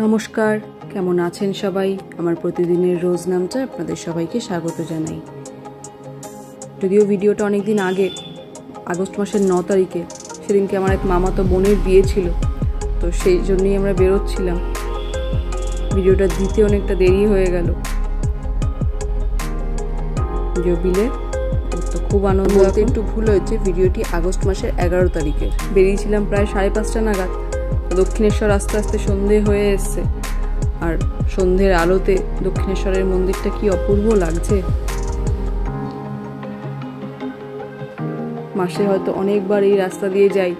নমস্কার, কেমন আছেন সবাই? আমার প্রতিদিনের রোজ নামটা আপনাদের সবাইকে স্বাগত জানাই। যদিও ভিডিওটা অনেক দিন আগে, আগস্ট মাসের 9 তারিখে, সেদিনকে আমার এক মামাতো বোনের বিয়ে ছিল, তো সেই জন্যই আমরা বেরোচ্ছিলাম। ভিডিওটা দিতে অনেকটা দেরি হয়ে গেল। বিলে তো খুব আনন্দ, একটু ভুল হয়েছে, ভিডিওটি আগস্ট মাসের 11 তারিখের। বেরিয়েছিলাম প্রায় 5:30 নাগাদ। দক্ষিণেশ্বর আস্তে আস্তে সন্ধে হয়ে এসছে, আর সন্ধ্যের আলোতে দক্ষিণেশ্বরের মন্দিরটা কি অপূর্ব লাগছে। মাসে হয়তো অনেকবার এই রাস্তা দিয়ে যাই,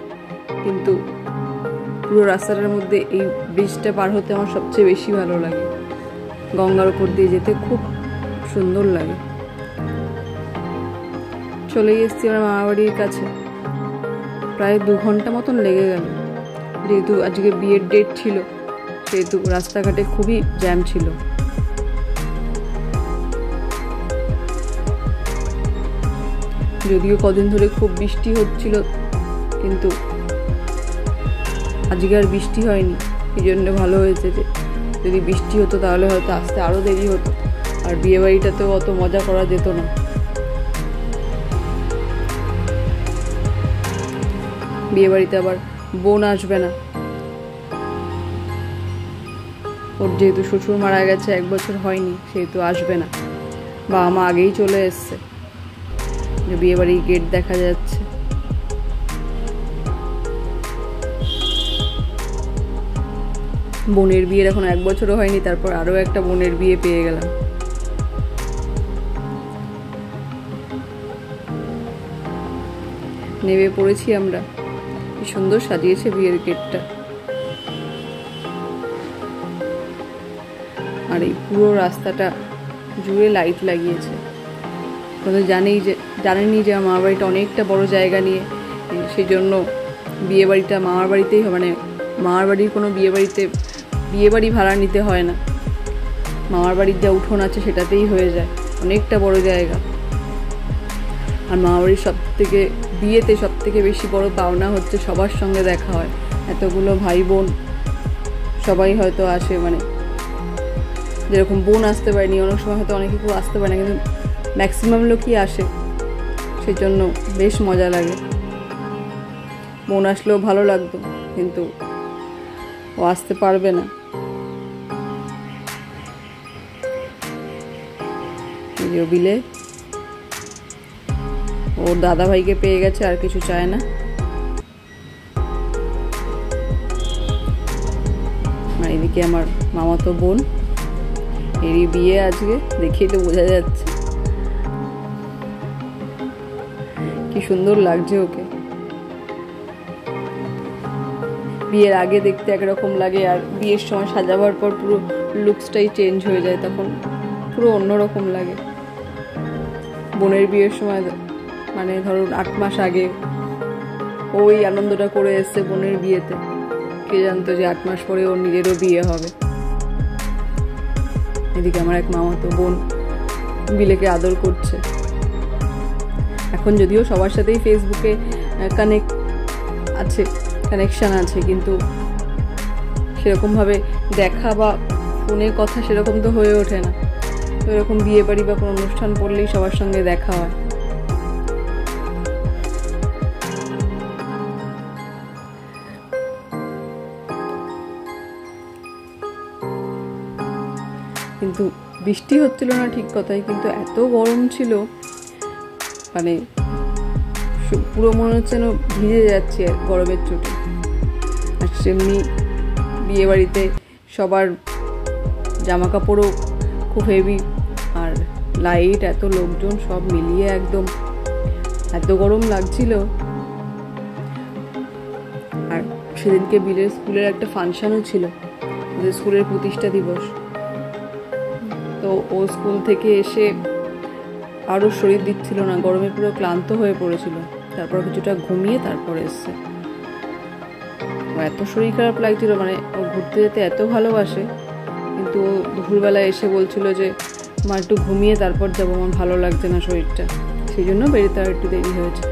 কিন্তু পুরো রাস্তাটার মধ্যে এই ব্রিজটা পার হতে আমার সবচেয়ে বেশি ভালো লাগে। গঙ্গার উপর দিয়ে যেতে খুব সুন্দর লাগে। চলে এসেছি আমার মামা বাড়ির কাছে। প্রায় 2 ঘন্টা মতন লেগে গেল, যেহেতু আজকে বিয়ের ডেট ছিল, সেহেতু রাস্তাঘাটে খুবই জ্যাম ছিল। যদিও কদিন ধরে খুব বৃষ্টি হচ্ছিল, কিন্তু আজকে আর বৃষ্টি হয়নি। এই জন্য ভালো হয়েছে, যে যদি বৃষ্টি হতো তাহলে হয়তো আসতে আরো দেরি হতো, আর বিয়ে বাড়িটাতেও অত মজা করা যেত না। বিয়ে বাড়িতে আবার বোন আসবে না, ওর যেহেতু শ্বশুর মারা গেছে, 1 বছর হয়নি, সেহেতু আসবে না। বাবা মা আগেই চলে এসছে, যে বিয়ে বাড়ির গেট দেখা যাচ্ছে। বোনের বিয়ের এখন 1 বছরও হয়নি, তারপর আরো একটা বোনের বিয়ে পেয়ে গেলাম। নেমে পড়েছি আমরা। কি সুন্দর সাজিয়েছে বিয়ের গেটটা, আর এই পুরো রাস্তাটা জুড়ে লাইট লাগিয়েছে। আপনারা জানেনই যে আমার মামার বাড়িটা অনেকটা বড় জায়গা নিয়ে, সেই জন্য বিয়ে বাড়িটা মামার বাড়িতেই হয়। মানে মামার বাড়ির কোনো বিয়ে বাড়ি ভাড়া নিতে হয় না, মামার বাড়ির যা উঠোন আছে সেটাতেই হয়ে যায়। অনেকটা বড় জায়গা। আর মামার বাড়ির বিয়েতে সব থেকে বেশি বড় পাওনা হচ্ছে সবার সঙ্গে দেখা হয়। এতগুলো ভাই বোন সবাই হয়তো আসে, মানে যেরকম বোন আসতে পারেনি, অনেক সময় হয়তো অনেকে কেউ আসতে পারে না, কিন্তু ম্যাক্সিমাম লোকই আসে, সেই জন্য বেশ মজা লাগে। বোন আসলেও ভালো লাগতো, কিন্তু ও আসতে পারবে না। বিলে ওর দাদা ভাইকে পেয়ে গেছে, আর কিছু চায় না। আর এদিকে আমার মামাতো বোন, এরই বিয়ে আজকে, দেখেই তো বোঝা যাচ্ছে। কি সুন্দর লাগছে ওকে। বিয়ের আগে দেখতে একরকম লাগে, আর বিয়ের সময় সাজাবার পর পুরো লুকসটাই চেঞ্জ হয়ে যায়, তখন পুরো অন্যরকম লাগে। বোনের বিয়ের সময়, মানে ধরুন 8 মাস আগে ওই আনন্দটা করে এসছে বোনের বিয়েতে, কে জানতো যে 8 মাস পরে ওর নিজেরও বিয়ে হবে। এদিকে আমার এক মামাতো বোন বিলেকে আদর করছে। এখন যদিও সবার সাথেই ফেসবুকে কানেকশন আছে, কিন্তু সেরকমভাবে দেখা বা ফোনে কথা সেরকম তো হয়ে ওঠে না। তো এরকম বিয়ে বাড়ি বা কোনো অনুষ্ঠান পড়লেই সবার সঙ্গে দেখা হয়। কিন্তু বৃষ্টি হচ্ছিল না ঠিক কথাই, কিন্তু এত গরম ছিল, মানে পুরো মনে হচ্ছে না ভিজে যাচ্ছে গরমের চোটে। আর সেমনি বিয়ে বাড়িতে সবার জামা কাপড়ও খুব হেভি, আর লাইট, এত লোকজন, সব মিলিয়ে একদম এত গরম লাগছিল। আর সেদিনকে বিলের স্কুলের একটা ফাংশনও ছিল, ওদের স্কুলের প্রতিষ্ঠা দিবস। তো ও স্কুল থেকে এসে আরও শরীর দিচ্ছিল না, গরমে পুরো ক্লান্ত হয়ে পড়েছিল। তারপর কিছুটা ঘুমিয়ে তারপর এসছে। এত শরীর খারাপ লাগছিল, মানে ও ঘুরতে যেতে এত ভালোবাসে, কিন্তু ও দুপুরবেলায় এসে বলছিল যে মা একটু ঘুমিয়ে তারপর যাবো, আমার ভালো লাগছে না শরীরটা, সেই জন্য বেরোতে আর একটু দেরি হয়েছে।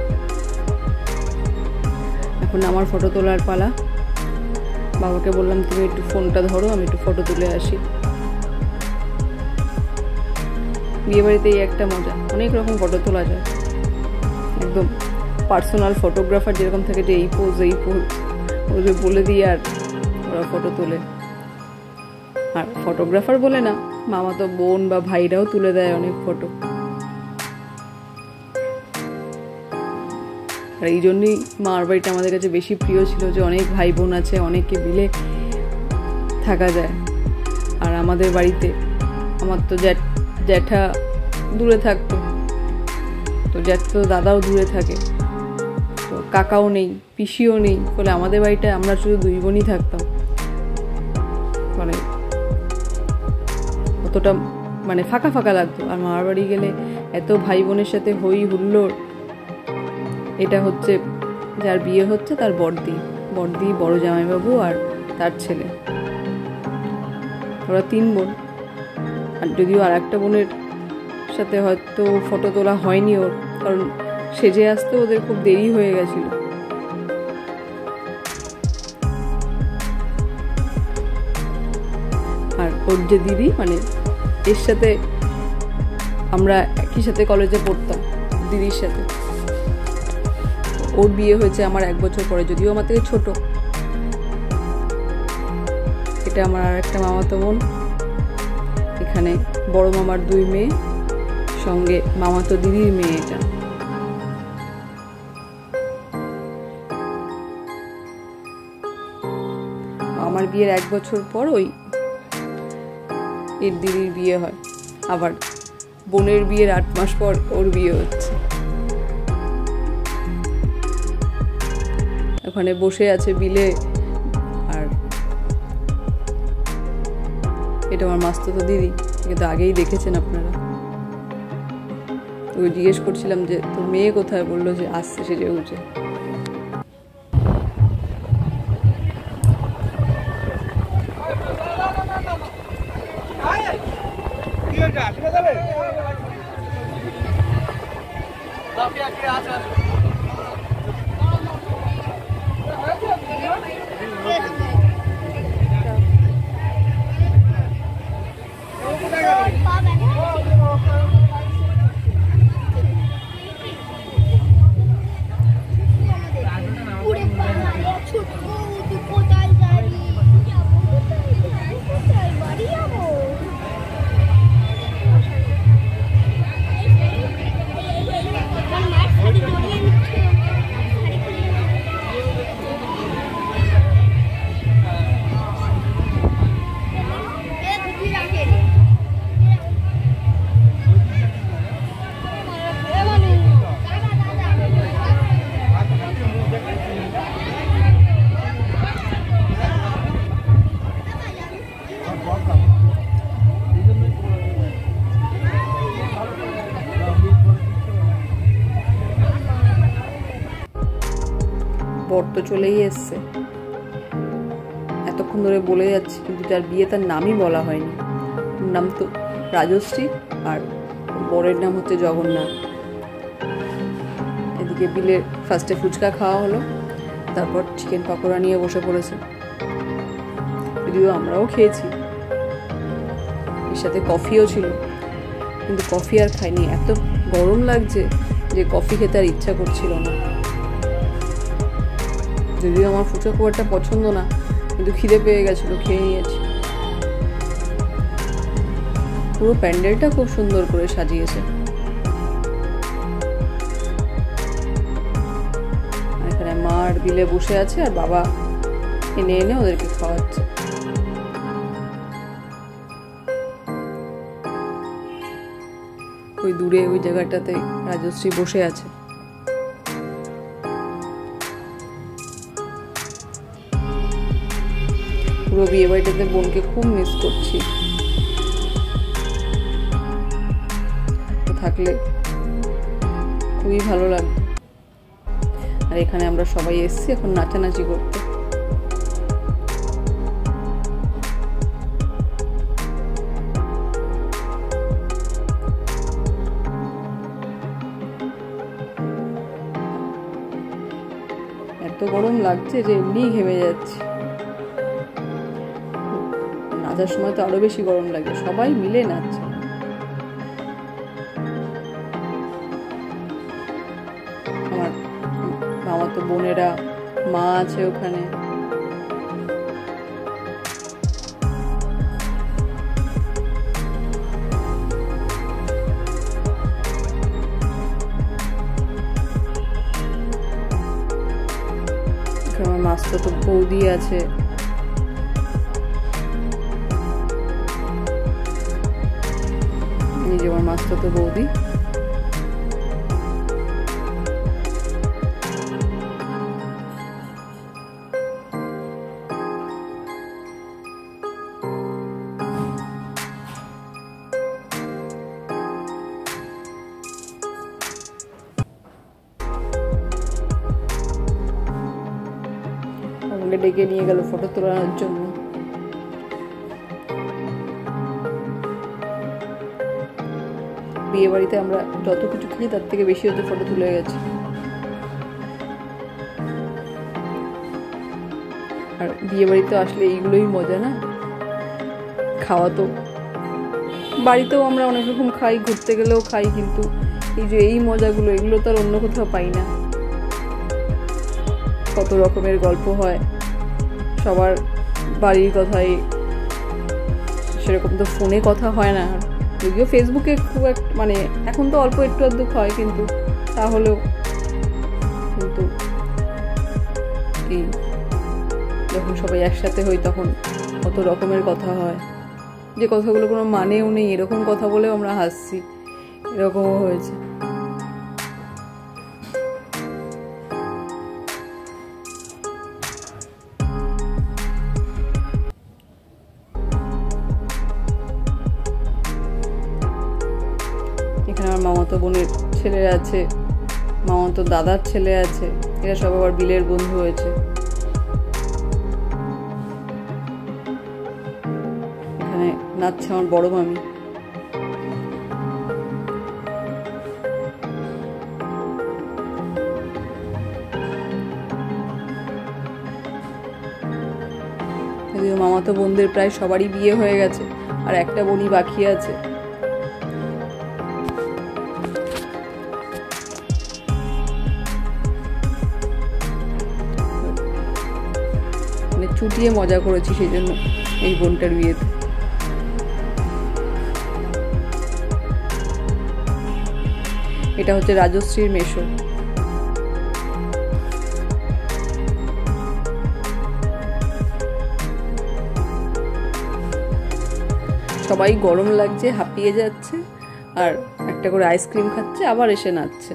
এখন আমার ফটো তোলার পালা। বাবাকে বললাম তুমি একটু ফোনটা ধরো, আমি একটু ফটো তুলে আসি। বিয়ে বাড়িতে এই একটা মজা, অনেক রকম ফটো তোলা যায়, একদম পার্সোনাল ফটোগ্রাফার যেরকম থাকে যে এই পোজ ও যে বলে দিয়ে আর ওরা ফটো তোলে। আর ফটোগ্রাফার বলে না, মামাতো বোন বা ভাইরাও তুলে দেয় অনেক ফটো। আর এই জন্যই মামার বাড়িটা আমাদের কাছে বেশি প্রিয় ছিল, যে অনেক ভাই বোন আছে, অনেকে মিলে থাকা যায়। আর আমাদের বাড়িতে আমার তো জ্যাঠা দূরে থাকতো, তো জ্যাঠা দাদাও দূরে থাকে, তো কাকাও নেই, পিসিও নেই, ফলে আমাদের বাড়িটায় আমরা শুধু 2 বোনই থাকতাম। মানে অতটা মানে ফাঁকা ফাঁকা লাগতো। আর মামার বাড়ি গেলে এত ভাই বোনের সাথে হই হুল্লোড়। এটা হচ্ছে যার বিয়ে হচ্ছে তার বড়দি, বড় জামাইবাবু আর তার ছেলে, ওরা 3 বোন। আর যদিও আর একটা বোনের সাথে হয়তো ফটো তোলা হয়নি ওর, কারণ সেজে আসতে ওদের খুব দেরি হয়ে গেছিল। আর ওর যে দিদি, মানে এর সাথে আমরা একই সাথে কলেজে পড়তাম, দিদির সাথে। ওর বিয়ে হয়েছে আমার 1 বছর পরে, যদিও আমার থেকে ছোট। এটা আমার আর একটা মামাতো বোন। এখানে বড় মামার 2 মেয়ে, সঙ্গে মামাতো দিদির মেয়ে। এটা আমার বিয়ের 1 বছর পর ওই এর দিদির বিয়ে হয়, আবার বোনের বিয়ের 8 মাস পর ওর বিয়ে হচ্ছে। ওখানে বসে আছে বিলে। আর এটা আমার মাস্তুতো দিদি, একে তো আগেই দেখেছেন আপনারা। ওই জিজ্ঞেস করছিলাম যে তোর মেয়ে কোথায়, বললো যে আসছে সেজে উঠে। বর তো চলেই এসছে, এতক্ষণ ধরে বলে যাচ্ছি, কিন্তু যার বিয়ে তার নামই বলা হয়নি। নাম তো রাজশ্রী, আর বরের নাম হচ্ছে জগন্নাথ। এদিকে বিলে ফার্স্টে ফুচকা খাওয়া হলো, তারপর চিকেন পকোড়া নিয়ে বসে পড়েছে। যদিও আমরাও খেয়েছি, এর সাথে কফিও ছিল, কিন্তু কফি আর খাইনি, এত গরম লাগছে যে কফি খেতে আর ইচ্ছা করছিল না। যদিও আমার ফুচকা খুব একটা পছন্দ না, কিন্তু খিদে পেয়ে গেছিলো, খেয়ে নিয়েছি। পুরো প্যান্ডেলটা খুব সুন্দর করে সাজিয়েছে। এখানে মা আর বিলে বসে আছে, আর বাবা এনে এনে ওদেরকে খাওয়াচ্ছে। ওই দূরে ওই জায়গাটাতে রাজশ্রী বসে আছে। পুরো বিয়ে বাড়িটাতে বোনকে খুব মিস করছি, থাকলে খুবই ভালো লাগবে। আর এখানে আমরা সবাই এসেছি এখন নাচানাচি করতে। এত গরম লাগছে যে এমনিই ঘেমে যাচ্ছি। নাচার সময় তো আরো বেশি গরম লাগে, সবাই মিলে নাচছে। আমার মামাতো বোনেরা, মা আছে ওখানে। আমার মাস্টারতো বৌদি আছে। এই যে আমার মাস্টারতো বৌদি। আমাকে ডেকে নিয়ে গেল ফটো তোলার জন্য। বিয়ে বাড়িতে আমরা যত কিছু খেলি তার থেকে বেশি হতে ফটো তুলে গেছে। আর বিয়ে বাড়িতে আসলে এইগুলোই মজা না, খাওয়া তো বাড়িতেও আমরা অনেক রকম খাই, ঘুরতে গেলেও খাই, কিন্তু এই যে এই মজাগুলো, এগুলো তো আর অন্য কোথাও পাই না। কত রকমের গল্প হয়, সবার বাড়ির কথাই, সেরকম তো ফোনে কথা হয় না। যদিও ফেসবুকে খুব একটা মানে এখন তো অল্প একটু আধটু হয়, কিন্তু তাহলেও কিন্তু এই যখন সবাই একসাথে হই তখন কত রকমের কথা হয়, যে কথাগুলো কোনো মানেও নেই, এরকম কথা বলেও আমরা হাসছি, এরকমও হয়েছে। এখানে আমার মামাতো বোনের ছেলে আছে, মামাতো দাদার ছেলে আছে, এরা সব আবার বিলের বন্ধু হয়েছে। এখানে নাচছে আমার বড় মামি। যদিও মামাতো বোনদের প্রায় সবারই বিয়ে হয়ে গেছে, আর একটা বোনই বাকি আছে। ছুটিয়ে মজা করেছি সেই জন্য এই বোনটার বিয়েতে। এটা হচ্ছে রাজশ্রীর মেশো। সবাই গরম লাগছে, হাঁপিয়ে যাচ্ছে, আর একটা করে আইসক্রিম খাচ্ছে, আবার এসে নাচছে।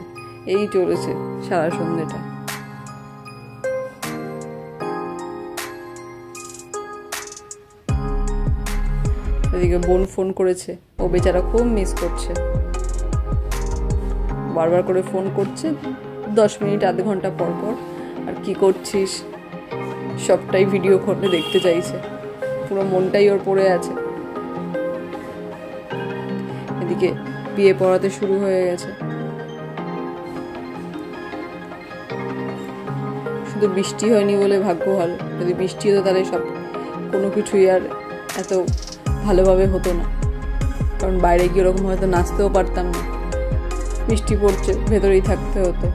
এই চলেছে সারা সন্ধ্যেটা। এদিকে বোন ফোন করেছে, ও বেচারা খুব মিস করছে, বারবার করে ফোন করছে 10 মিনিট আধ ঘন্টা পর পর, আর কি করছিস সবটাই ভিডিও করে দেখতে চাইছে, পুরো মনটাই ওর পড়ে আছে। এদিকে বিয়ে পড়াতে শুরু হয়ে গেছে। শুধু বৃষ্টি হয়নি বলে ভাগ্য ভালো, যদি বৃষ্টি হতো তাহলে সব কোনো কিছুই আর এত ভালোভাবে হতো না, কারণ বাইরে গিয়ে ওরকম হয়তো নাচতেও পারতাম না, বৃষ্টি পড়ছে ভেতরেই থাকতে হতো।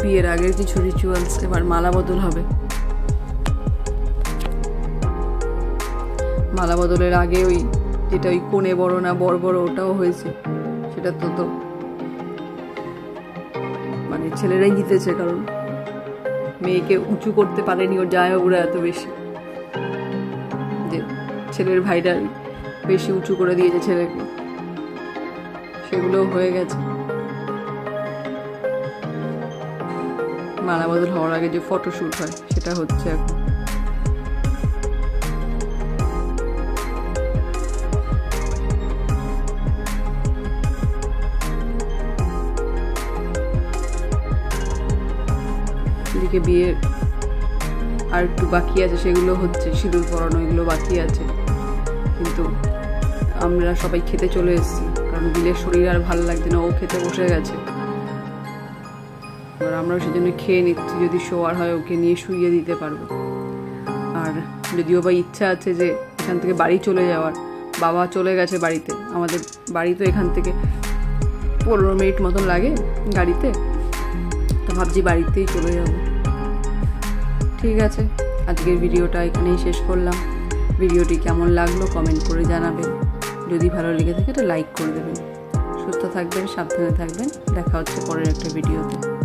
বিয়ের আগের কিছু রিচুয়ালস। এবার মালা বদল হবে। মালা বদলের আগে ওই যেটা ওই কোণে বড় না বড় বড় ওটাও হয়েছে, সেটা তো মানে ছেলেরাই জিতেছে, কারণ মেয়েকে উঁচু করতে পারেনি ওর জামাইবাবুরা এত বেশি, যে ছেলের ভাইরা বেশি উঁচু করে দিয়েছে ছেলেকে, সেগুলো হয়ে গেছে। মালা বদল হওয়ার আগে যে ফটোশুট হয় সেটা হচ্ছে এখন। এদিকে বিয়ে আর একটু বাকি আছে, সেগুলো হচ্ছে সিঁদুর পরানো, এগুলো বাকি আছে। কিন্তু আমরা সবাই খেতে চলে এসেছি, কারণ বিলের শরীর আর ভালো লাগছে না, ও খেতে বসে গেছে। এবার আমরাও সেজন্য খেয়ে নিচ্ছি, যদি শোয়ার হয় ওকে নিয়ে শুইয়ে দিতে পারবো। আর যদিও বা ইচ্ছা আছে যে এখান থেকে বাড়ি চলে যাওয়ার, বাবা চলে গেছে বাড়িতে, আমাদের বাড়ি তো এখান থেকে 15 মিনিট মতন লাগে গাড়িতে, তো ভাবছি বাড়িতেই চলে যাব। ঠিক আছে, আজকের ভিডিওটা এখানেই শেষ করলাম। ভিডিওটি কেমন লাগলো কমেন্ট করে জানাবেন, যদি ভালো লেগে থাকে তো লাইক করে দেবেন। সুস্থ থাকবেন, সাবধানে থাকবেন, দেখা হচ্ছে পরের একটা ভিডিওতে।